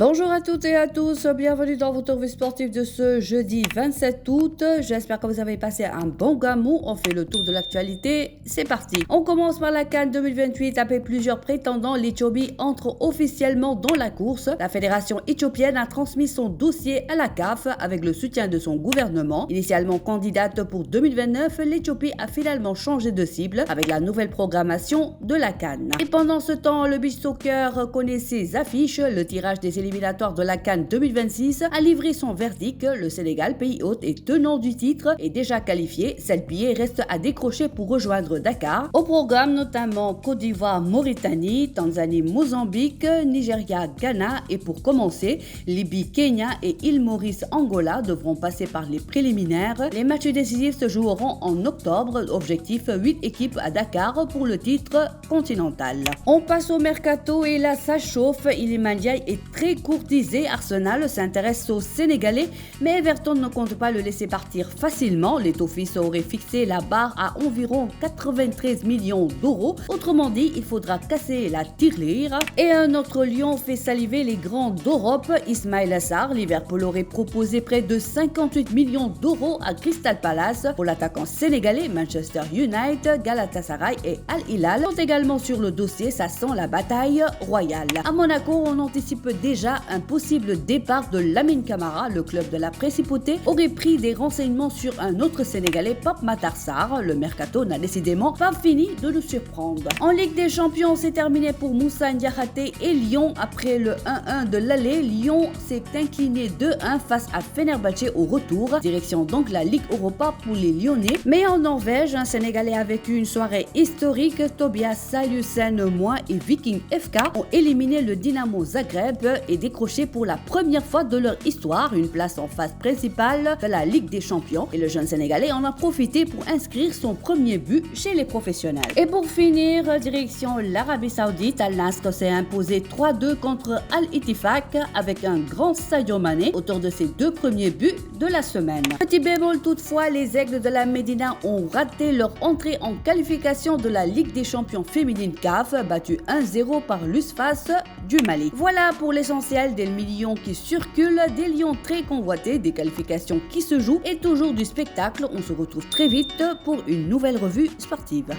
Bonjour à toutes et à tous, bienvenue dans votre revue sportive de ce jeudi 27 août. J'espère que vous avez passé un bon gamou. On fait le tour de l'actualité, c'est parti. On commence par la CAN 2028. Après plusieurs prétendants, l'Éthiopie entre officiellement dans la course. La fédération éthiopienne a transmis son dossier à la CAF avec le soutien de son gouvernement. Initialement candidate pour 2029, l'Éthiopie a finalement changé de cible avec la nouvelle programmation de la CAN. Et pendant ce temps, le beach soccer connaît ses affiches. Le tirage des éliminatoires de la CAN 2026 a livré son verdict. Le Sénégal, pays hôte et tenant du titre, est déjà qualifié. 7 billets restent à décrocher pour rejoindre Dakar. Au programme notamment Côte d'Ivoire, Mauritanie, Tanzanie, Mozambique, Nigeria, Ghana et pour commencer, Libye, Kenya et île Maurice, Angola devront passer par les préliminaires. Les matchs décisifs se joueront en octobre. Objectif 8 équipes à Dakar pour le titre continental. On passe au mercato et là ça chauffe. Iliman Ndiaye est très courtisé. Arsenal s'intéresse aux Sénégalais, mais Everton ne compte pas le laisser partir facilement. Les Toffees auraient fixé la barre à environ 93 millions d'euros. Autrement dit, il faudra casser la tirelire. Et un autre lion fait saliver les grands d'Europe. Ismaïla Sarr, Liverpool aurait proposé près de 58 millions d'euros à Crystal Palace pour l'attaquant sénégalais. Manchester United, Galatasaray et Al Hilal sont également sur le dossier. Ça sent la bataille royale. À Monaco, on anticipe déjà un possible départ de Lamine Camara. Le club de la Principauté aurait pris des renseignements sur un autre Sénégalais, Pape Matar Sarr. Le mercato n'a décidément pas fini de nous surprendre. En Ligue des Champions, c'est terminé pour Moussa Ndiakhate et Lyon. Après le 1-1 de l'aller, Lyon s'est incliné 2-1 face à Fenerbahçe au retour. Direction donc la Ligue Europa pour les Lyonnais. Mais en Norvège, un Sénégalais a vécu une soirée historique. Tobias Salusen Moi et Viking FK ont éliminé le Dynamo Zagreb et décroché pour la première fois de leur histoire une place en phase principale de la Ligue des Champions. Et le jeune Sénégalais en a profité pour inscrire son premier but chez les professionnels. Et pour finir, direction l'Arabie Saoudite, Al Nassr s'est imposé 3-2 contre Al Ittifaq avec un grand Sadio Mané, auteur de ses 2 premiers buts de la semaine. Petit bémol toutefois, les Aigles de la Médina ont raté leur entrée en qualification de la Ligue des Champions féminine CAF, battue 1-0 par l'USFAS du Mali. Voilà pour l'essentiel des millions qui circulent, des lions très convoités, des qualifications qui se jouent et toujours du spectacle. On se retrouve très vite pour une nouvelle revue sportive.